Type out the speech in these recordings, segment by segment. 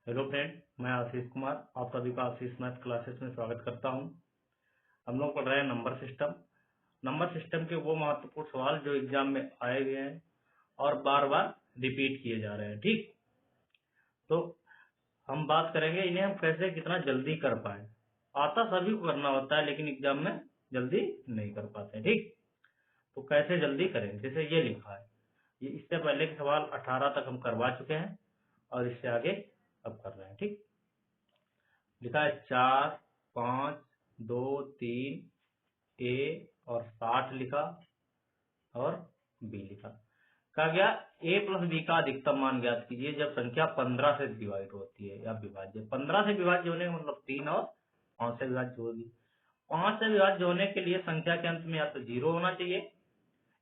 Hello friend, मैं आशीष कुमार आप सभी का आशीष मैथ क्लासेस में स्वागत करता हूं। हम लोग पढ़ रहे हैं नंबर सिस्टम। नंबर सिस्टम के वो महत्वपूर्ण सवाल जो एग्जाम में आए हुए हैं और बार बार रिपीट किए जा रहे हैं। ठीक, तो हम बात करेंगे इन्हें हम कैसे कितना जल्दी कर पाए। आता सभी को करना होता है लेकिन एग्जाम में जल्दी नहीं कर पाते। ठीक, तो कैसे जल्दी करें। जैसे ये लिखा है, ये इससे पहले के सवाल 18 तक हम करवा चुके हैं और इससे आगे अब कर रहे हैं। ठीक, लिखा है 4, 5, 2, 3 ए और 60 लिखा और बी लिखा। कहा गया ए प्लस बी का अधिकतम मान ज्ञात कीजिए जब संख्या 15 से डिवाइड होती है या विभाज्य। 15 से विभाज्य होने का मतलब 3 और 5 से विभाज्य होगी। 5 से विभाज्य होने के लिए संख्या के अंत में या तो 0 होना चाहिए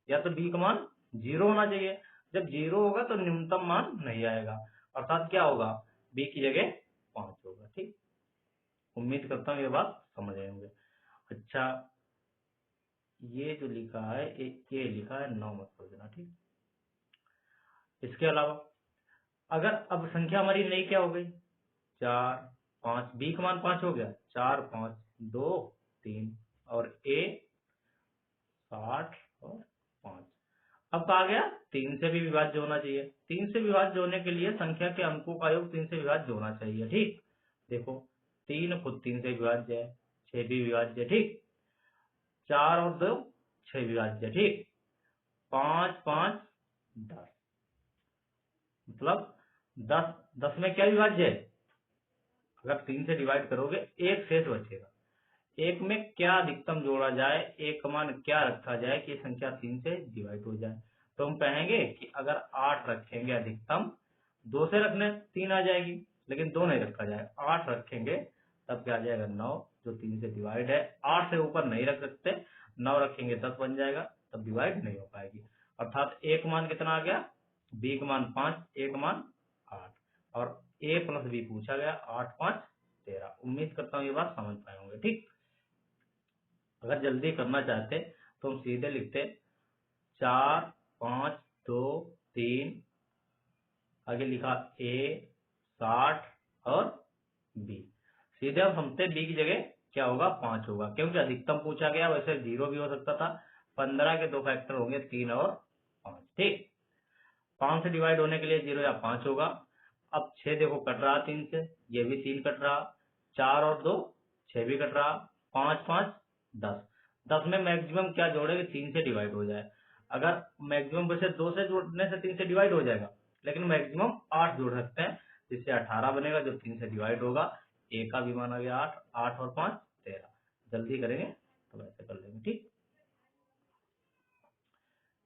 या तो बी का मान 0 होना चाहिए। जब 0 होगा तो न्यूनतम मान नहीं आएगा, अर्थात क्या होगा, बी की जगह 5 होगा। ठीक, उम्मीद करता हूँ ये बात समझ आए होंगे। अच्छा, ये जो लिखा है ये लिखा है 9 मत कर देना। ठीक, इसके अलावा अगर अब संख्या हमारी नई क्या हो गई, 4, 5, बी का मान 5 हो गया, 4, 5, 2, 3 और ए 60 और 5। अब कहा गया 3 से भी विभाज्य होना चाहिए। 3 से विभाज्य होने के लिए संख्या के अंकों का योग 3 से विभाज्य होना चाहिए। ठीक, देखो 3 खुद 3 से विभाज्य है, 6 भी विभाज्य है। ठीक, 4 और 2 6 विभाज्य। ठीक, 5, 5, 10 मतलब 10 में क्या विभाज्य है, अगर 3 से डिवाइड करोगे एक शेष बचेगा। एक में क्या अधिकतम जोड़ा जाए, एक का मान क्या रखा जाए कि संख्या 3 से डिवाइड हो जाए। तो हम कहेंगे कि अगर 8 रखेंगे अधिकतम, 2 से रखने 3 आ जाएगी लेकिन 2 नहीं रखा जाए, 8 रखेंगे तब क्या आ जाएगा 9, जो 3 से डिवाइड है। 8 से ऊपर नहीं रख सकते, 9 रखेंगे 10 बन जाएगा, तब डिवाइड नहीं हो पाएगी। अर्थात एक मान कितना आ गया, बी का मान 5, ए का मान 8 और ए प्लस बी पूछा गया 8, 5, 13। उम्मीद करता हूँ ये बात समझ पाए होंगे। ठीक, अगर जल्दी करना चाहते तो हम सीधे लिखते 4, 5, 2, 3, आगे लिखा ए 60 और बी। सीधे हम समझते बी की जगह क्या होगा, 5 होगा, क्योंकि अधिकतम पूछा गया। वैसे 0 भी हो सकता था। 15 के 2 फैक्टर होंगे 3 और 5। ठीक, 5 से डिवाइड होने के लिए 0 या 5 होगा। अब 6 देखो कट रहा 3 से, ये भी 3 कट रहा, 4 और 2 6 भी कट रहा, 5, 5, 10। 10 में मैक्सिमम क्या जोड़ेंगे, 3 से डिवाइड हो जाए। अगर मैक्सिमम वैसे 2 से जोड़ने से 3 से डिवाइड हो जाएगा, लेकिन मैक्सिमम 8 जोड़ सकते हैं, जिससे 18 बनेगा जो 3 से डिवाइड होगा। ए का भी मान आ गया 8, 8 और 5 13। जल्दी करेंगे तो ऐसे कर लेंगे। ठीक,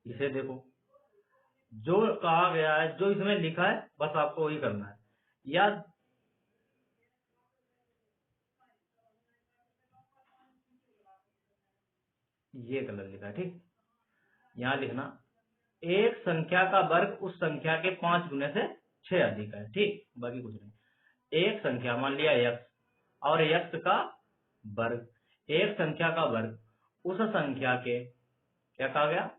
इसे देखो, जो कहा गया है, जो इसमें लिखा है बस आपको वही करना है। या ये गलत लिखा है। ठीक, यहाँ लिखना एक संख्या का वर्ग उस संख्या के 5 गुने से 6 अधिक है। ठीक, बाकी कुछ नहीं। एक संख्या मान लिया x और x का वर्ग, एक संख्या का वर्ग उस संख्या के, क्या कहा गया,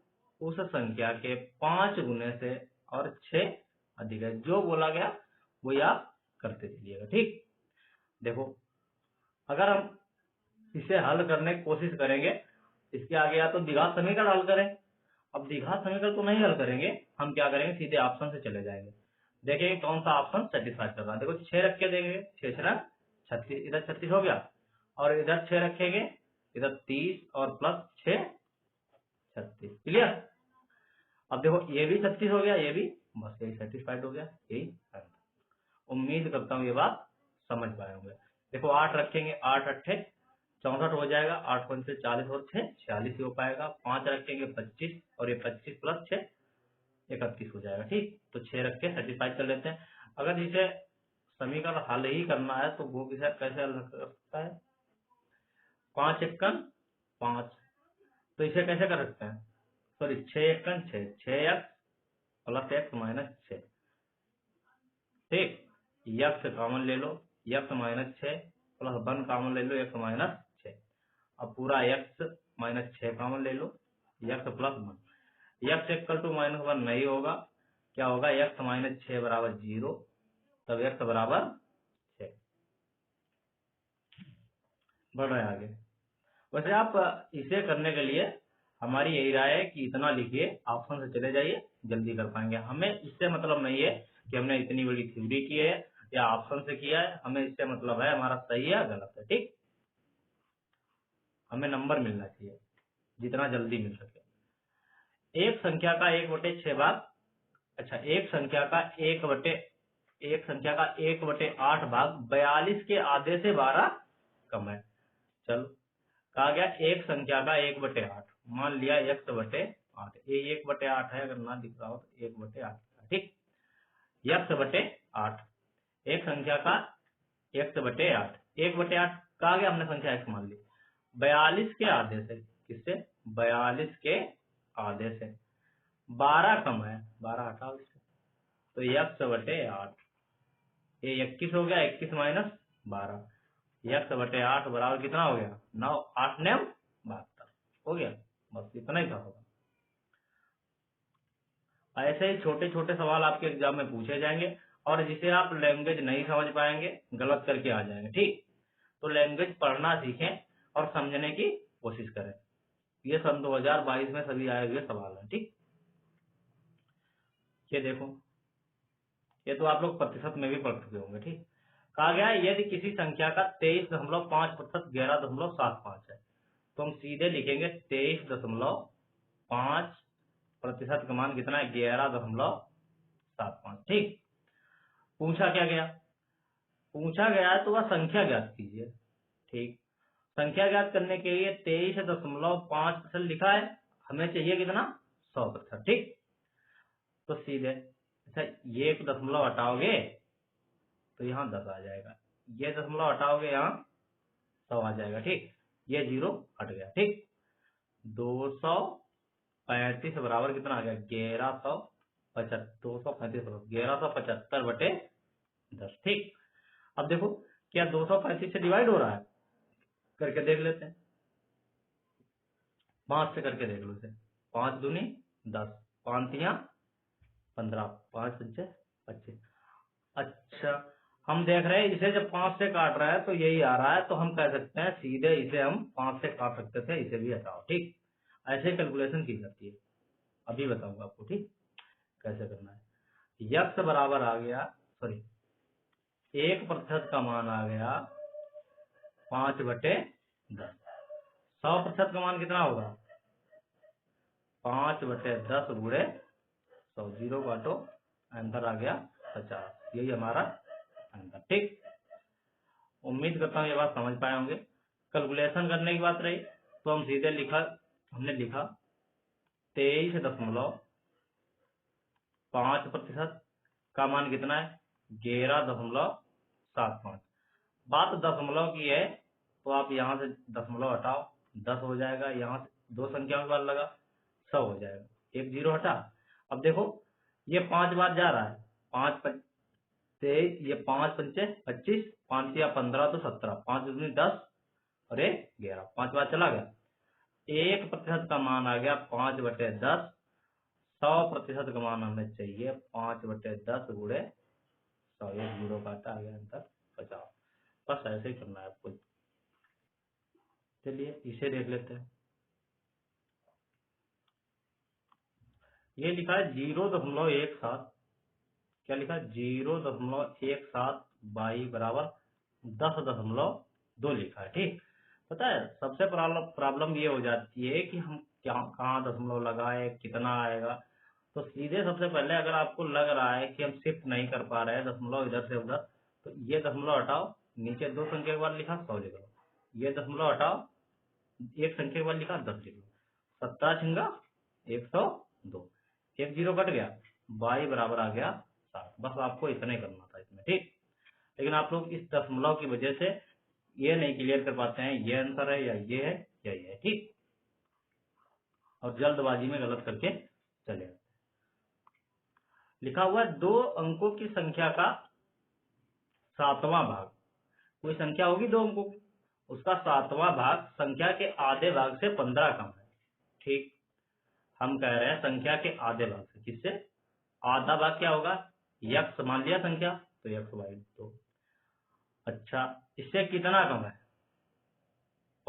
उस संख्या के 5 गुने से और 6 अधिक है। जो बोला गया वही आप करते चलिएगा। ठीक, देखो अगर हम इसे हल करने की कोशिश करेंगे, इसके आगे या तो द्विघात समीकरण हल करें। अब द्विघात समीकरण तो नहीं हल करेंगे, हम क्या करेंगे, सीधे ऑप्शन से चले जाएंगे, देखेंगे कौन सा ऑप्शन सेटिस्फाई कर रहा है। देखो 6 रख के देंगे, 6 6 36, इधर 36 हो गया, और इधर 6 रखेंगे, इधर 30 और प्लस 6 36। क्लियर। अब देखो ये भी 36 हो गया, ये भी, बस यही सेटिस्फाइड हो गया, यही। उम्मीद करता हूँ ये बात समझ पाए होंगे। देखो 8 रखेंगे, 8 अट्ठे 64 हो जाएगा, 8 पंचे 40 और 6 46 ही हो पाएगा। 5 रखेंगे 25 और ये 25 प्लस 6 31 हो जाएगा। ठीक, तो 6 रख के सेटिस्फाई कर लेते हैं। अगर इसे समीकरण हल ही करना है तो वो कैसे हल कर सकता है, 5 एकन 5, तो इसे कैसे कर सकते हैं, sorry 6 एकन 6, 6x plus x minus 6। ठीक, x कॉमन ले लो, x माइनस 6 प्लस 1 कॉमन ले लो, x माइनस 6। अब पूरा x माइनस 6 कॉमन ले लो, x plus 1। x equal to minus 1 नहीं होगा, क्या होगा, x माइनस 6 बराबर 0, तब x बराबर बढ़ रहे हैं आगे। वैसे आप इसे करने के लिए हमारी यही राय है कि इतना लिखिए, ऑप्शन से चले जाइए, जल्दी कर पाएंगे। हमें इससे मतलब नहीं है कि हमने इतनी बड़ी थ्योरी की है या ऑप्शन से किया है, हमें इससे मतलब है हमारा सही है गलत है, ठीक। हमें नंबर मिलना चाहिए जितना जल्दी मिल सके। एक संख्या का 1/6 भाग, अच्छा एक संख्या का 1/8 भाग 42 के आधे से 12 कम है। चलो कहा गया एक संख्या का 1/8, मान लिया x/8, ये 1/8 है, अगर ना दिख रहा हो तो 1/8, ठीक। x/8 एक संख्या का x/8, 1/8 कहा गया, हमने संख्या x मान ली। 42 के आधे से, किससे? 42 के आधे से 12 कम है, 12 हटाओ इससे, तो x/8, ये 21 हो गया, 21 माइनस 12, x/8 बराबर कितना हो गया? 9, 8 9 72 हो गया। बस इतना ही था होगा। ऐसे ही छोटे छोटे सवाल आपके एग्जाम में पूछे जाएंगे, और जिसे आप लैंग्वेज नहीं समझ पाएंगे, गलत करके आ जाएंगे, ठीक। तो लैंग्वेज पढ़ना सीखें और समझने की कोशिश करें। ये सन 2022 में सभी आए हुए सवाल हैं, ठीक। ये देखो, ये तो आप लोग प्रतिशत में भी पढ़ चुके होंगे, ठीक। कहा गया यदि किसी संख्या का 23.5% 11.75 है, तो हम सीधे लिखेंगे 23.5% का मान कितना है? 11.75, ठीक। पूछा क्या गया? पूछा गया है तो वह संख्या ज्ञात कीजिए, ठीक। संख्या ज्ञात करने के लिए 23.5% लिखा है, हमें चाहिए कितना? 100%, ठीक। तो सीधे, अच्छा ये एक दशमलव हटाओगे तो यहाँ 10 आ जाएगा, ये दशमलव हटाओगे यहाँ 100 आ जाएगा, ठीक। ये 0 हट गया, ठीक। 235 बराबर कितना आ गया? 1175 ठीक। अब देखो क्या 235 से डिवाइड हो रहा है? करके देख लेते हैं, 5 से करके देख लो इसे। 5 दूनी 10, 5 तियां 15, 5 पंचे 25। अच्छा हम देख रहे हैं इसे जब 5 से काट रहा है तो यही आ रहा है, तो हम कह सकते हैं सीधे इसे हम 5 से काट सकते थे, इसे भी हटाओ, ठीक। ऐसे कैलकुलेशन की जाती है, अभी बताऊंगा आपको, ठीक कैसे करना है। यक्स बराबर आ गया, सॉरी 1% का मान आ गया 5/10। 100% का मान कितना होगा? 5/10 गुणे 100, 0 काटो, आंसर आ गया 50। यही हमारा आंसर, ठीक। उम्मीद करता हूँ ये बात समझ पाए होंगे। कैलकुलेशन करने की बात रही तो हम सीधे हमने लिखा 23.5% का मान कितना है? 11.75। बात दशमलव की है तो आप यहाँ से दशमलव हटाओ, 10 हो जाएगा, यहाँ से दो संख्याओं के बाद लगा 100 हो जाएगा, एक 0 हटा। अब देखो ये 5 बार जा रहा है, 5 से ये 5 पंचे 25, 5 या 15 तो 17, 5 दूनी 10 और 11, 5 बार चला गया। 1% का मान आ गया 5/10। 100% का मान हमें चाहिए 5/10 गुणे 100, 0 काटा, आ गया आंसर 50। बस ऐसे ही करना है आपको। चलिए इसे देख लेते हैं। ये लिखा है 0.17, क्या लिखा है? 0.17 बाई बराबर 10.2 लिखा है, ठीक। पता है सबसे प्रॉब्लम ये हो जाती है कि हम कहाँ दशमलव लगाए, कितना आएगा। तो सीधे सबसे पहले अगर आपको लग रहा है कि हम शिफ्ट नहीं कर पा रहे हैं दशमलव इधर से उधर, तो ये दशमलव हटाओ, नीचे दो संख्या के बाद लिखा 100 लिख लो, ये दशमलव हटाओ, एक संख्या के बाद लिखा 10 लिख लो, 17 छिंगा 102, एक 0 कट गया, y बराबर आ गया 7। बस आपको इतना ही करना था इसमें, ठीक। लेकिन आप लोग इस दशमलव की वजह से ये नहीं क्लियर कर पाते हैं ये आंसर है या ये है या ये है, ठीक। और जल्दबाजी में गलत करके चले आते। लिखा हुआ है 2 अंकों की संख्या का 7वां भाग, कोई संख्या होगी 2 अंकों की, उसका 7वां भाग संख्या के आधे भाग से 15 कम है, ठीक। हम कह रहे हैं संख्या के आधे भाग से, किससे? आधा भाग क्या होगा? यक्स मान लिया संख्या, तो x/2। अच्छा इससे कितना कम है?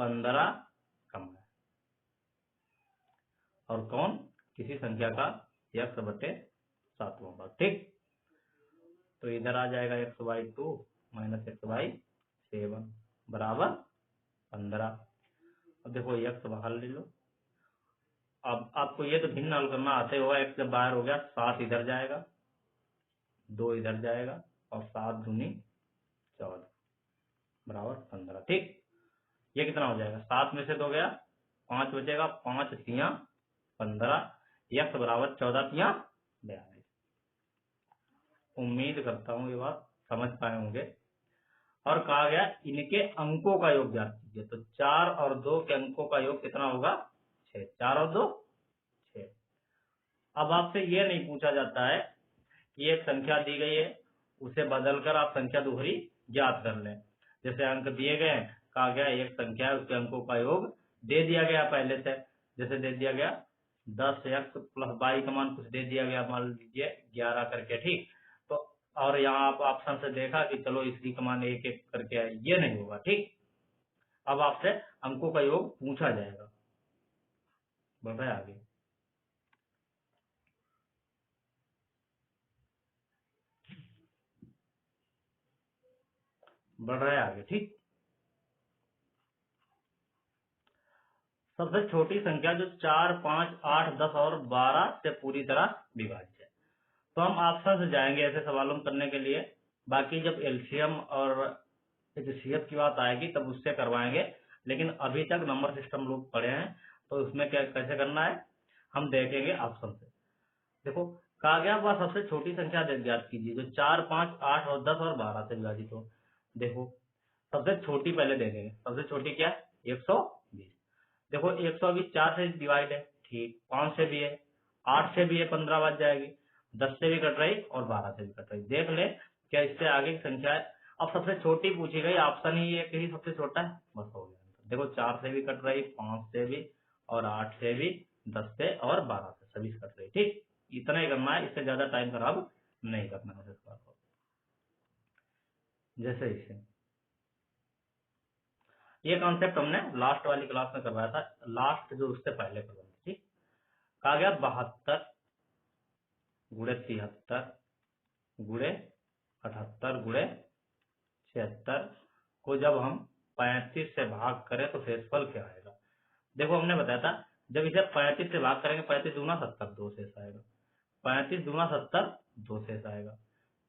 15 कम है। और कौन? किसी संख्या का x/7वां भाग। ठीक, तो इधर आ जाएगा x/2 माइनस x/7 बराबर 15। अब देखो x बाहर ले लो। अब आपको ये तो भिन्न हल करना आते होगा। x जब बाहर हो गया 7 इधर जाएगा, 2 इधर जाएगा और 7 दूनी 14 बराबर 15। ठीक, ये कितना हो जाएगा? 7 में से 2 गया, 5 बचेगा, 5 तियां 15, x बराबर 14 तियां 42। उम्मीद करता हूँ ये बात समझ पाए होंगे। और कहा गया इनके अंकों का योग ज्ञात कीजिए। तो 4 और 2 के अंकों का योग कितना होगा? 6। 4 और 2 6। अब आपसे ये नहीं पूछा जाता है कि एक संख्या दी गई है, उसे बदलकर आप संख्या दोहरी ज्ञात कर लें। जैसे अंक दिए गए हैं, कहा गया एक संख्या है, उसके अंकों का योग दे दिया गया पहले से। जैसे दे दिया गया 10x + y का मान कुछ दे दिया गया, मान लीजिए 11 करके। ठीक, तो और यहाँ आप ऑप्शन से देखा कि चलो इसकी का मान 1 1 करके है, ये नहीं होगा। ठीक, अब आपसे अंकों का योग पूछा जाएगा। बढ़ रहा है आगे। बढ़ रहा है आगे। ठीक, सबसे छोटी संख्या जो 4, 5, 8, 10 और 12 से पूरी तरह विभाज्य है। तो हम ऑप्शन से जाएंगे ऐसे सवालों करने के लिए। बाकी जब एलसीएम और एचसीएफ की बात आएगी तब उससे करवाएंगे, लेकिन अभी तक नंबर सिस्टम लोग पढ़े हैं, तो उसमें क्या कैसे करना है हम देखेंगे ऑप्शन से। देखो, कहा गया वह सबसे छोटी संख्या ज्ञात कीजिए जो 4, 5, 8 और 10 और 12 से विभाजित हो। देखो, सबसे छोटी पहले देखेंगे। सबसे छोटी क्या? 120। देखो 120 4 से डिवाइड है, ठीक, 5 से भी है, 8 से भी है, 15 बच जाएगी, 10 से भी कट रही और 12 से भी कट रही। देख ले क्या इससे आगे की संख्या है। अब सबसे छोटी पूछी गई, ऑप्शन ही ये कि सबसे छोटा है, बस हो गया। देखो 4 से भी कट रही, 5 से भी और 8 से भी, 10 से और 12 से, सभी से कट रही। ठीक, इतना ही करना है, इससे ज्यादा टाइम खराब नहीं करना है इस बात को। जैसे इसे ये कॉन्सेप्ट हमने लास्ट वाली क्लास में करवाया था, लास्ट जो उससे पहले करवाया था। ठीक, कहा गया 72 गुणे 73 गुणे 78 गुणे 76 को जब हम 35 से भाग करें तो शेषफल क्या आएगा। देखो हमने बताया था जब इसे 35 से भाग करेंगे, 35 दूना 70 2 शेष आएगा, 35 दूना 70 2 शेष आएगा,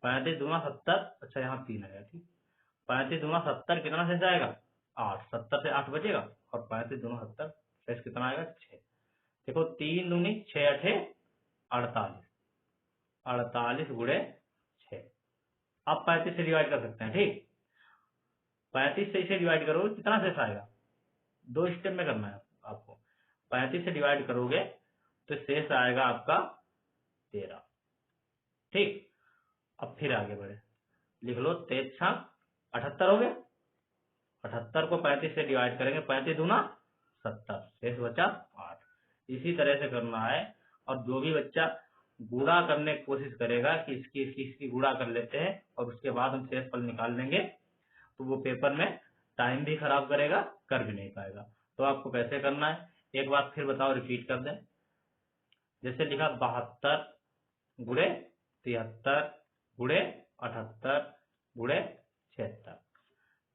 35 दूना 70, अच्छा यहाँ 3 आएगा। ठीक, 35 दूना 70 कितना शेष आएगा? 8। 70 से 8 बचेगा और 35 दूना 70 शेष कितना आएगा? 6। देखो 3 दूनी 6 8 48, 48 गुणे 6। आप 35 से डिवाइड कर सकते हैं। ठीक, 35 से इसे डिवाइड करोगे कितना शेष आएगा? 2 स्टेप में करना है आपको। 35 से डिवाइड करोगे तो शेष आएगा आपका 13। ठीक, अब फिर आगे बढ़े, लिख लो 23 छाक 78 हो गए। 78 को 35 से डिवाइड करेंगे, 35 दूना 70, शेष बचा 8। इसी तरह से करना है। और जो भी बच्चा गुणा करने की कोशिश करेगा कि इसकी गुणा कर लेते हैं और उसके बाद हम शेषफल निकाल लेंगे, तो वो पेपर में टाइम भी खराब करेगा, कर भी नहीं पाएगा। तो आपको कैसे करना है एक बार फिर बताओ, रिपीट कर दें। जैसे लिखा 72 गुणे 73 गुणे 78 गुणे 76,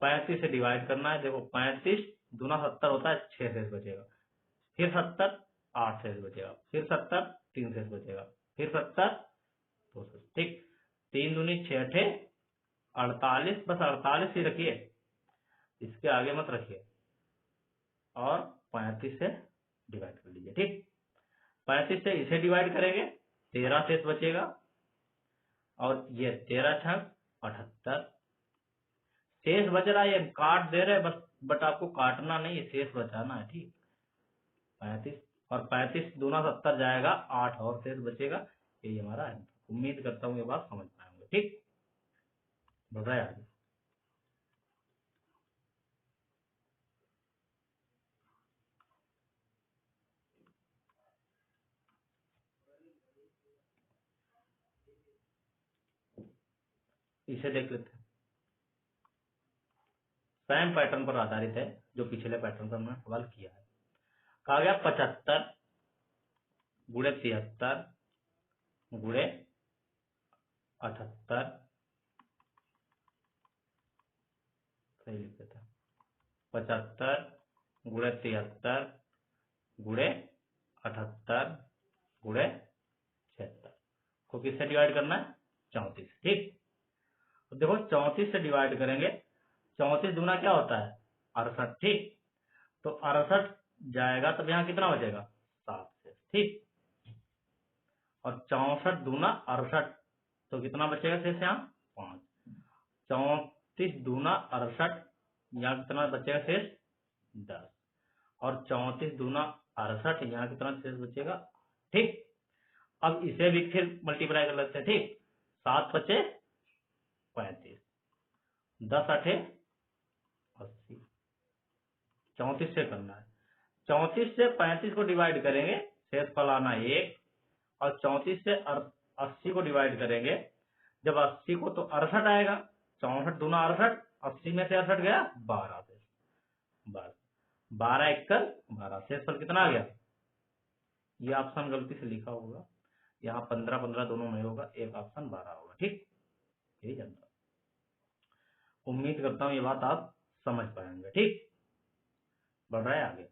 35 से डिवाइड करना है। देखो 35 दूना 70 होता है, 6 शेष बचेगा, फिर 70 8 शेष बचेगा, फिर 70 3 शेष बचेगा, फिर 70 2 शेष। ठीक, 3 दूनी 6 8 48, बस 48 ही रखिए, इसके आगे मत रखिए, और 35 से डिवाइड कर लीजिए। ठीक, 35 से इसे डिवाइड करेंगे, 13 शेष बचेगा, और ये 13 छक 78 शेष बच रहा है। ये काट दे रहे बस, बट आपको काटना नहीं है, शेष बचाना है। ठीक, 35 और 35 दूना 70 जाएगा, 8 और शेष बचेगा। यही हमारा है। उम्मीद करता हूँ ये बात समझ पाएंगे। ठीक, बताया आगे। इसे देख लेते हैं। सेम पैटर्न पर आधारित है जो पिछले पैटर्न पर हमने सवाल किया है। कहा गया 75 गुणे 73 गुणे 78, सही लिख देता, 75 गुणे 73 गुणे 78 गुणे 76 को किससे डिवाइड करना है? 34। ठीक, तो देखो 34 से डिवाइड करेंगे, 34 दूना क्या होता है? 68। ठीक, तो 68 जाएगा तब यहाँ कितना बचेगा? 7 से। ठीक, और 64 दूना 68, तो कितना बचेगा शेष? यहाँ 5। 34 दूना 68, यहाँ कितना बचेगा शेष? 10। और 34 दूना 68, यहाँ कितना शेष बचेगा? ठीक, अब इसे भी फिर मल्टीप्लाई कर लेते हैं। ठीक, 7 बचे 35, 10 8 80, 34 से करना है। 34 से 35 को डिवाइड करेंगे, शेष फल आना 1, और 34 से 80 को डिवाइड करेंगे, जब 80 को तो 68 आएगा, 64 दूना 68, 80 में से 68 गया 12 से, बस 12 1 12, शेष फल कितना आ गया? ये ऑप्शन गलती से लिखा होगा, यहाँ 15 15 दोनों में होगा, एक ऑप्शन 12 होगा। ठीक, यही जानता, उम्मीद करता हूँ ये बात आप समझ पाएंगे। ठीक, बढ़ रहा है आगे,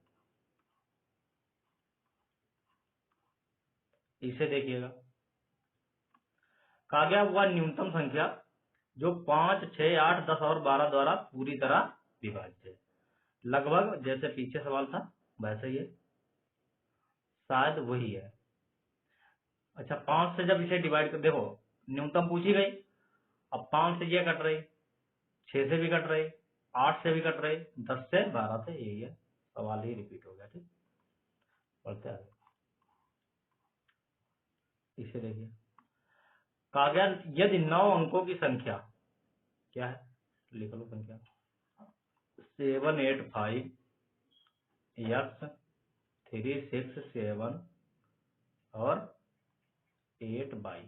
इसे देखिएगा। कहा गया वह न्यूनतम संख्या जो 5 6 8 10 और 12 द्वारा पूरी तरह विभाज्य है। लगभग जैसे पीछे सवाल था वैसे ही है, शायद वही है। अच्छा, 5 से जब इसे डिवाइड कर, देखो न्यूनतम पूछी गई, अब 5 से ये कट रही, 6 से भी कट रही, 8 से भी कट रही, 10 से 12 से, यही है, सवाल ही रिपीट हो गया। ठीक, पढ़ते आगे, इसे देखिए। कहा गया यदि 9 अंकों की संख्या, क्या है लिख लो संख्या, 7 8 5 x 3 6 7 और 8 बाई,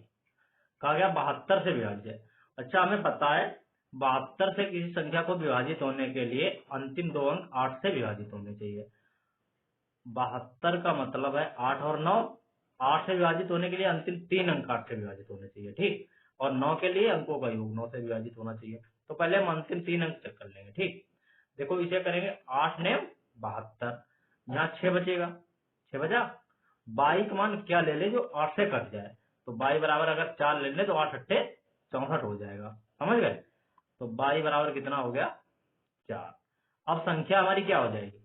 कहा गया 72 से विभाज्य है। अच्छा, हमें पता है 72 से किसी संख्या को विभाजित होने के लिए अंतिम 2 अंक 8 से विभाजित होने चाहिए। 72 का मतलब है 8 और 9, 8 से विभाजित होने के लिए अंतिम 3 अंक 8 से विभाजित होने चाहिए। ठीक, और 9 के लिए अंकों का योग 9 से विभाजित होना चाहिए। तो पहले हम अंतिम 3 अंक चेक कर लेंगे। ठीक, देखो इसे करेंगे 8 ने 72, यहाँ 6 बचेगा, 6 बचा, बाई का मान क्या ले ले जो 8 से कट जाए, तो बाई बराबर अगर 4 ले ले तो 8 8 64 हो जाएगा, समझ गए? तो बाई बराबर कितना हो गया? 4। अब संख्या हमारी क्या हो जाएगी?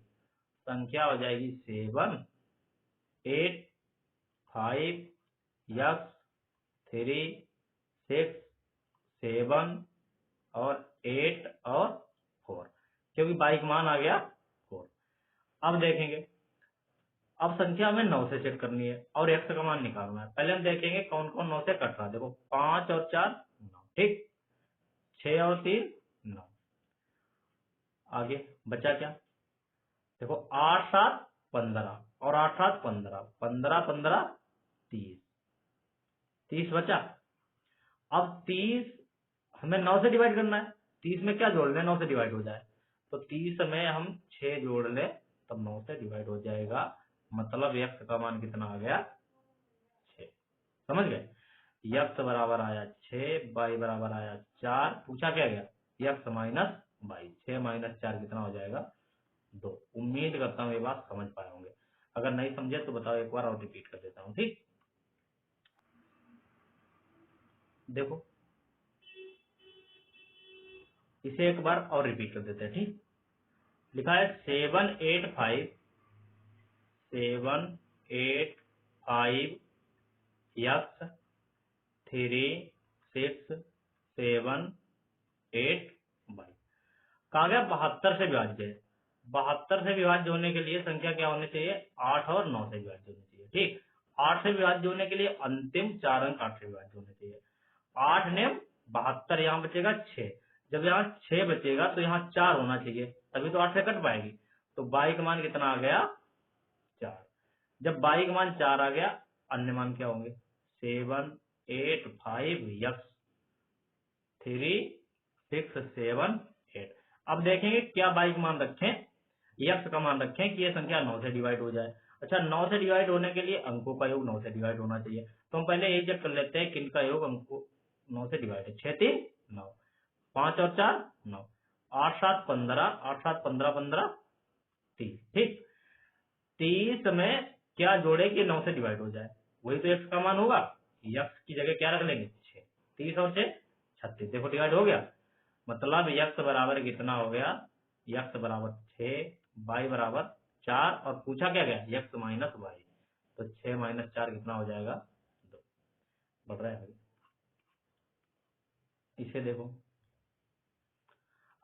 संख्या हो जाएगी 7 8 5 x 3 6 7 और 8 और 4, क्योंकि बाई का मान आ गया 4। अब देखेंगे, अब संख्या हमें 9 से चेक करनी है और x का मान निकालना है। पहले हम देखेंगे कौन कौन 9 से कट रहा है। देखो 5 और 4 9, ठीक, 6 और 3 9, आगे बचा क्या? देखो 8 7 15 और 8 7 15, 15 15 30, 30 बचा। अब 30 हमें 9 से डिवाइड करना है, 30 में क्या जोड़ लें 9 से डिवाइड हो जाए, तो 30 में हम 6 जोड़ ले तब 9 से डिवाइड हो जाएगा, मतलब x का मान कितना आ गया? 6। समझ गए? x बराबर आया 6, y बराबर आया 4, पूछा क्या गया? x माइनस y, 6 माइनस 4 कितना हो जाएगा? 2। उम्मीद करता हूँ ये बात समझ पाए होंगे, अगर नहीं समझे तो बताओ, एक बार और रिपीट कर देता हूँ। ठीक, देखो इसे एक बार और रिपीट कर देते हैं। ठीक, लिखा है 7 8 5 7 8 5 x 3 6 7 8 y। कहा गया 72 से विभाज्य है। 72 से विभाज्य होने के लिए संख्या क्या होनी चाहिए? 8 और 9 से विभाज्य होनी चाहिए। ठीक, 8 से विभाज्य होने के लिए अंतिम 4 अंक 8 से विभाज्य होने चाहिए। 8 ने 72, यहाँ बचेगा 6, जब यहाँ 6 बचेगा तो यहाँ 4 होना चाहिए, तभी तो 8 से कट पाएगी। तो बाई का मान कितना आ गया? 4। जब बाई का मान 4 आ गया, अन्य मान क्या होंगे? 7 8 5 x 3 6 7 8। अब देखेंगे क्या बाई का मान रखें, यक्स का मान रखें कि ये संख्या 9 से डिवाइड हो जाए। अच्छा, 9 से डिवाइड होने के लिए अंकों का योग 9 से डिवाइड होना चाहिए, तो हम पहले यही चेक कर लेते हैं किन का योग अंकों 9 से डिवाइड है। 6 3 9, 5 और 4 9, 8 7 15, 8 7 15 15 30। ठीक, 30 में क्या जोड़े कि 9 से डिवाइड हो जाए, वही तो यक्स का मान होगा। यक्स की जगह क्या रख लेंगे 6, 30 और 6 36। देखो डिवाइड हो गया, मतलब यक्स बराबर कितना हो गया, यक्स बराबर 6, वाई बराबर 4, और पूछा क्या गया यक्स माइनस वाई, तो 6 माइनस 4 कितना हो जाएगा 2। बढ़ रहा है, इसे देखो।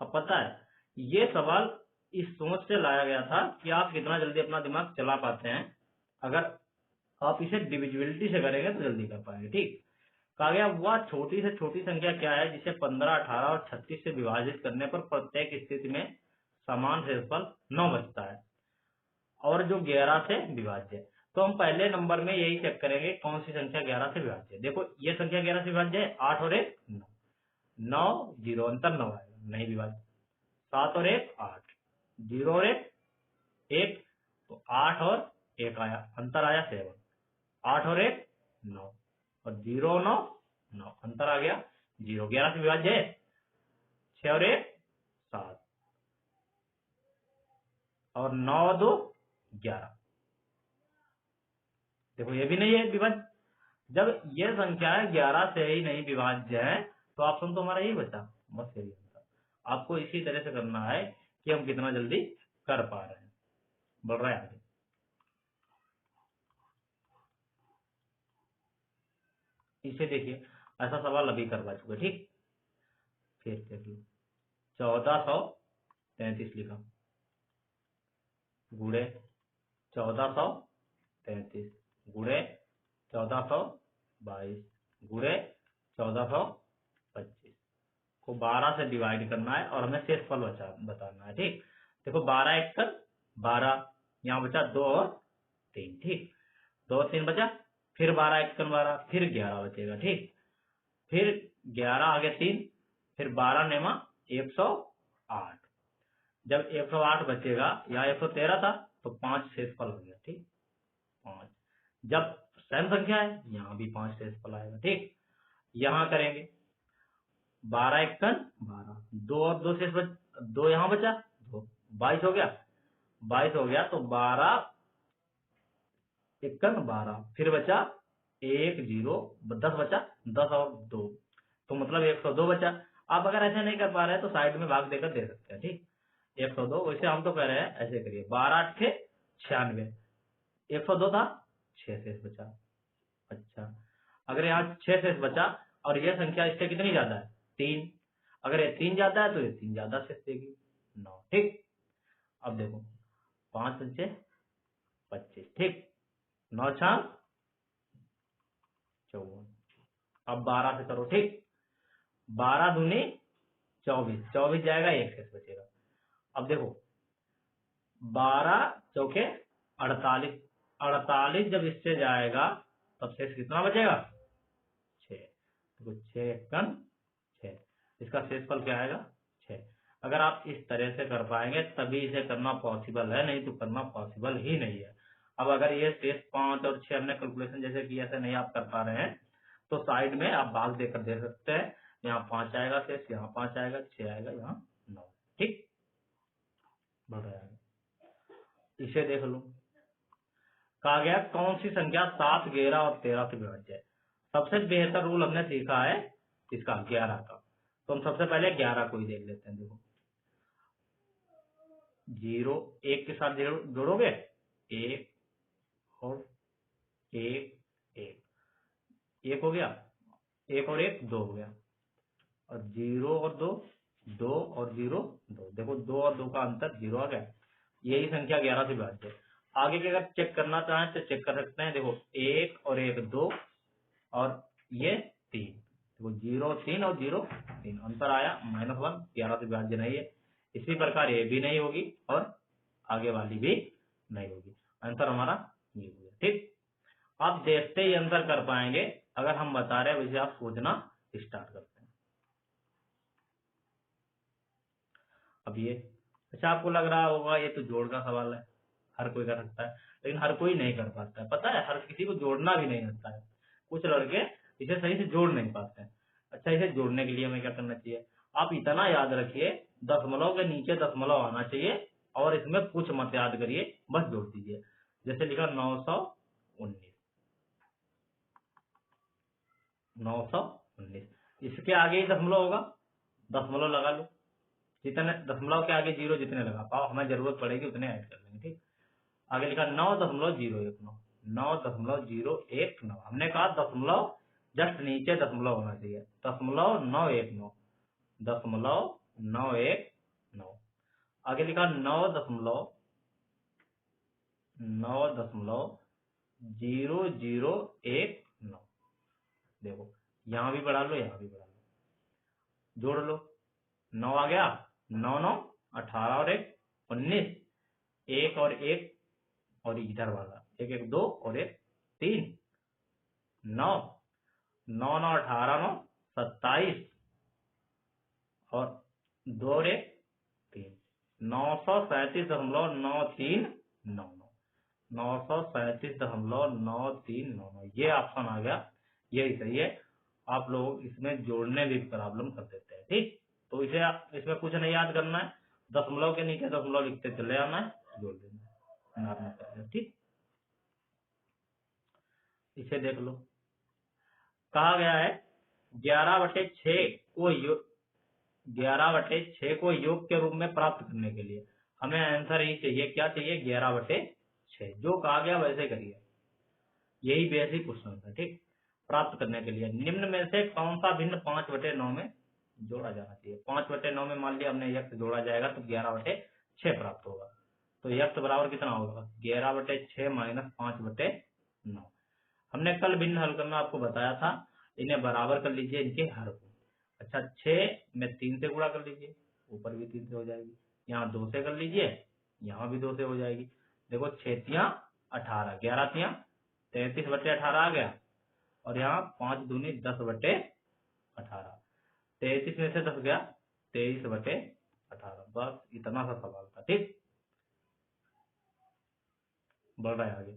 अब पता है ये सवाल इस सोच से लाया गया था कि आप कितना जल्दी अपना दिमाग चला पाते हैं, अगर आप इसे डिविजिबिलिटी से करेंगे तो जल्दी कर पाएंगे। ठीक, कहा गया वह छोटी से छोटी संख्या क्या है जिसे 15, 18 और 36 से विभाजित करने पर प्रत्येक स्थिति में समान शेषफल 9 बचता है और जो 11 से विभाज्य है। तो हम पहले नंबर में यही चेक करेंगे कौन सी संख्या 11 से विभाज्य है। देखो ये संख्या 11 से विभाज्य है, 8 और 1 9, 9 जीरो अंतर 9 आएगा, नहीं विभाज्य। 7 और 1 8, 0 और 1 1, तो 8 और 1 आया, अंतर आया 7, 8 और 1 9, और 0 और 9 9, अंतर आ गया 0। 11 से विभाज्य है, 6 और 1 7, और 9 और 2 11। देखो ये भी नहीं है विभाज्य। जब ये संख्या 11 से ही नहीं विभाज्य है तो ऑप्शन तो हमारा यही बचा, बस यही आंसर। आपको इसी तरह से करना है कि हम कितना जल्दी कर पा रहे हैं। बढ़ रहा है आगे, इसे देखिए, ऐसा सवाल अभी करवा चुके। ठीक, फिर देख लो, 1433 लिखा गुणे 1433 गुणे 1422 गुणे 1425 को 12 से डिवाइड करना है और हमें शेषफल बताना है। ठीक, देखो 12 एक कर 12, यहाँ बचा 2 और 3। ठीक, 2 और 3 बचा, फिर 12 एक कर 12, फिर 11 बचेगा। ठीक, फिर 11 आगे 3, फिर 12 नेमा 108। जब 108 बचेगा, यहाँ 113 था तो 5 शेषफल हो गया। ठीक, 5। जब सैम संख्या है यहाँ भी 5 शेषफल आएगा। ठीक, यहाँ करेंगे 12 एक 12, 2 और 2 शेष 2 यहाँ बचा 2, 22 हो गया। 22 हो गया तो 12 एक 12, फिर बचा 1 0, 10 बचा, 10 और 2, तो मतलब 102 बचा। आप अगर ऐसे नहीं कर पा रहे हैं तो साइड में भाग देकर दे सकते हैं। ठीक, 102, वैसे हम तो कह रहे हैं ऐसे करिए, 12 8 96, 102 था, 6 शेष बचा। अच्छा, अगर यहाँ 6 शेष बचा और यह संख्या इससे कितनी ज्यादा है 3, अगर ये 3 ज्यादा है तो ये 3 ज्यादा शेष देगी 9। ठीक, अब देखो 5 पंचे 25। ठीक, 9 6 54, अब 12 से करो। ठीक, 12 दूनी 24, 24 जाएगा, एक शेष बचेगा। अब देखो 12 चौके 48, 48 जब इससे जाएगा तब शेष कितना बचेगा 6। देखो 6 1 6, इसका शेषफल क्या आएगा 6। अगर आप इस तरह से कर पाएंगे तभी इसे करना पॉसिबल है, नहीं तो करना पॉसिबल ही नहीं है। अब अगर ये शेष 5 और 6 हमने कैलकुलेशन जैसे कि ऐसे नहीं आप कर पा रहे हैं तो साइड में आप भाग देकर दे सकते हैं। यहाँ 5 आएगा शेष, यहाँ 5 आएगा, 6 आएगा, यहाँ 9। ठीक, बढ़ रहा है, इसे देख लो। कहा गया कौन सी संख्या 7, 11 और 13 से विभाज्य है। सबसे बेहतर रूल हमने सीखा है इसका 11 का, तो हम सबसे पहले 11 को ही देख लेते हैं। देखो 0 1 के साथ जोड़ोगे 1 और 1 1, 1 हो गया, 1 और 1 2 हो गया, और 0 और 2 2 और 0 2। देखो 2 और 2 का अंतर 0 आ गया, यही संख्या 11 से विभाज्य है। आगे के अगर चेक करना चाहें तो चेक कर सकते हैं। देखो 1 और 1 2, और ये 3, देखो 0 3 और 0 3, अंतर आया -1, 11 से विभाज्य नहीं है। इसी प्रकार ये भी नहीं होगी और आगे वाली भी नहीं होगी, आंसर हमारा ये हो गया। ठीक, आप देखते ही आंसर कर पाएंगे अगर हम बता रहे हैं वैसे आप सोचना स्टार्ट करते हैं। अब ये अच्छा आपको लग रहा होगा ये तो जोड़ का सवाल है, हर कोई कर सकता है, लेकिन हर कोई नहीं कर पाता है, पता है, हर किसी को जोड़ना भी नहीं आता है, कुछ लड़के इसे सही से जोड़ नहीं पाते हैं। अच्छा इसे जोड़ने के लिए हमें क्या करना चाहिए, आप इतना याद रखिए, दशमलव के नीचे दशमलव आना चाहिए और इसमें कुछ मत याद करिए, बस जोड़ दीजिए। जैसे लिखा 919, 919, इसके आगे ही दशमलव होगा, दशमलव लगा लो, जितने दशमलव के आगे जीरो जितने लगा पाओ, हमें जरूरत पड़ेगी उतने ऐड कर लेंगे। ठीक, आगे लिखा 9.019, 9.019, हमने कहा दशमलव जस्ट नीचे दशमलव होना चाहिए, 0.919, 0.919। आगे लिखा 9.019, देखो यहाँ भी बढ़ा लो, यहाँ भी बढ़ा लो, जोड़ लो, 9 आ गया, 9 9 18 और 1 19, 1 और 1 और इधर वाला 1 1 2 और 1 3, 9 9 9 18 9 27 और 2 और 1 3, 937.9399, 937.9399, ये ऑप्शन आ गया, यही सही है। आप लोग इसमें जोड़ने भी प्रॉब्लम कर देते हैं। ठीक, तो इसे इसमें कुछ नहीं याद करना है, दशमलव के नीचे दशमलव लिखते चले आना है, जोड़ देना है। ठीक, इसे देख लो, कहा गया है 11/6 को 11/6 को योग के रूप में प्राप्त करने के लिए हमें आंसर ही चाहिए, क्या चाहिए, 11/6, जो कहा गया वैसे करिए, यही बेसिक क्वेश्चन है। ठीक, प्राप्त करने के लिए निम्न में से कौन सा भिन्न 5/9 में जोड़ा जाना चाहिए, 5/9 में मान लिया हमने x जोड़ा जाएगा तो 11/6 प्राप्त होगा, तो x बराबर कितना होगा, 11/6 माइनस 5/9। हमने कल भिन्न हल करना आपको बताया था, इन्हें बराबर कर लीजिए इनके हर को। अच्छा 6 में 3 से गुणा कर लीजिए, ऊपर भी 3 से हो जाएगी, यहाँ 2 से कर लीजिए, यहाँ भी 2 से हो जाएगी। देखो 6 तियां 18, 11 तियां 33/18 आ गया, और यहाँ 5 दूनी 10/18, 33 में से 10 गया 23/18, बस इतना सा सवाल था। ठीक, बढ़ रहा है आगे,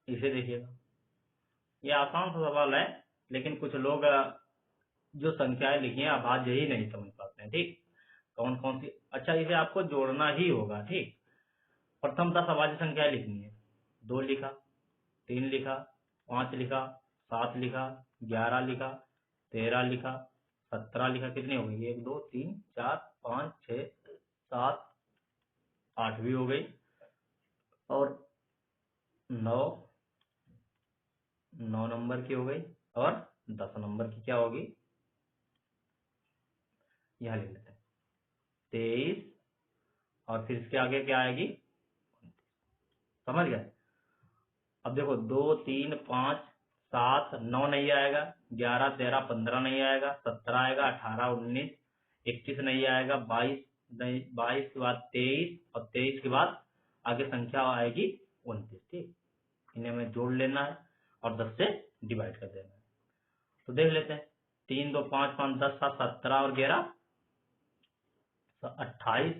इसे देखिएगा, ये आसान सा सवाल है, लेकिन कुछ लोग जो संख्याएं लिखी हैं आप आज यही नहीं समझ पाते हैं। ठीक, कौन कौन सी, अच्छा इसे आपको जोड़ना ही होगा। ठीक, प्रथम 10 अभाज्य संख्याएं लिखनी है, 2 लिखा, 3 लिखा, 5 लिखा, 7 लिखा, 11 लिखा, 13 लिखा, 17 लिखा, कितनी हो गई, 1 2 3 4 5 6 7 8 भी हो गई, और 9 नंबर की हो गई, और 10 नंबर की क्या होगी, यहाँ लिख लेते हैं 23, और फिर इसके आगे क्या आएगी, समझ गए। अब देखो 2 3 5 7 9 नहीं आएगा, 11 13 15 नहीं आएगा, 17 आएगा, 18 19 21 नहीं आएगा, 22 नहीं, 22 के बाद 23, और 23 के बाद आगे संख्या आएगी 29। ठीक, इन्हें हमें जोड़ लेना है और 10 से डिवाइड कर देना है। तो देख लेते हैं, 3 2 5 5 10 7 17 और 11 28,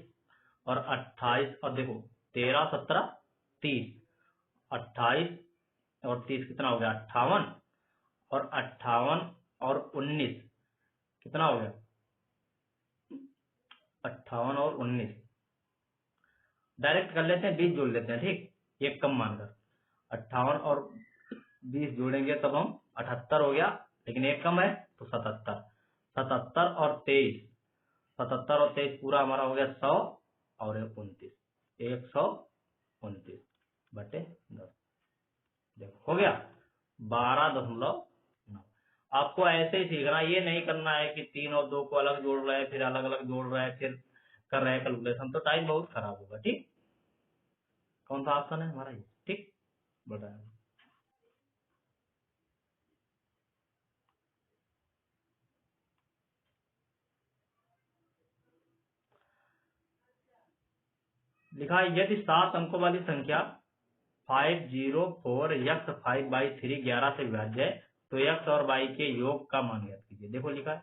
और 28 और देखो 13 17 30, 28 और 30 कितना हो गया, 58, और 58 और 19 कितना हो गया, 58 और 19, डायरेक्ट कर लेते हैं, 20 जोड़ लेते हैं। ठीक, एक कम मानकर 58 और 20 जोड़ेंगे तब हम 78 हो गया, लेकिन एक कम है तो 77, 77 और 23, 77 और 23 पूरा हमारा हो गया 100 और 29, 129/10, देखो हो गया 12.9। आपको ऐसे ही सीखना, ये नहीं करना है कि 3 और 2 को अलग जोड़ रहे हैं फिर अलग अलग जोड़ रहे हैं फिर कर रहे हैं कैलकुलेशन, तो टाइम बहुत खराब होगा। ठीक, कौन सा ऑप्शन है हमारा ये। ठीक, बताया, लिखा है यदि 7 अंकों वाली संख्या 504 x 5/3 11 से विभाज्य है तो x और y के योग का मान ज्ञात कीजिए। लीजिए, देखो लिखा है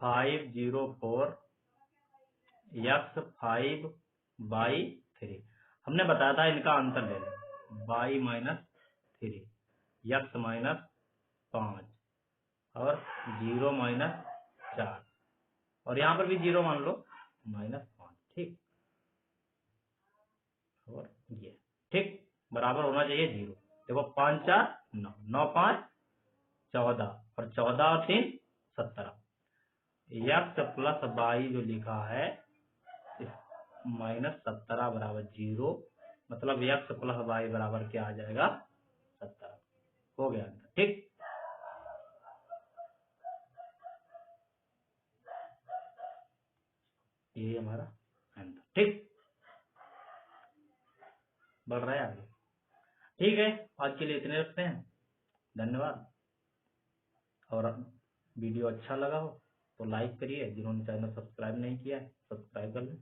504 x5/3। हमने बताया था इनका अंतर ले लें, y - 3 x - 5 और 0 - 4 और यहाँ पर भी 0 मान लो -5, ठीक। और ये ठीक बराबर होना चाहिए 0। देखो 5 4 9, 9 5 14 और 14 और 3 17। x + y जो लिखा है -17 बराबर 0, मतलब x + y बराबर क्या आ जाएगा 17। हो गया आंसर, ठीक। ये हमारा आंसर, ठीक। बढ़ रहा है आगे, ठीक है। आज के लिए इतने रखते हैं, धन्यवाद। और वीडियो अच्छा लगा हो तो लाइक करिए, जिन्होंने चैनल सब्सक्राइब नहीं किया है सब्सक्राइब कर लें।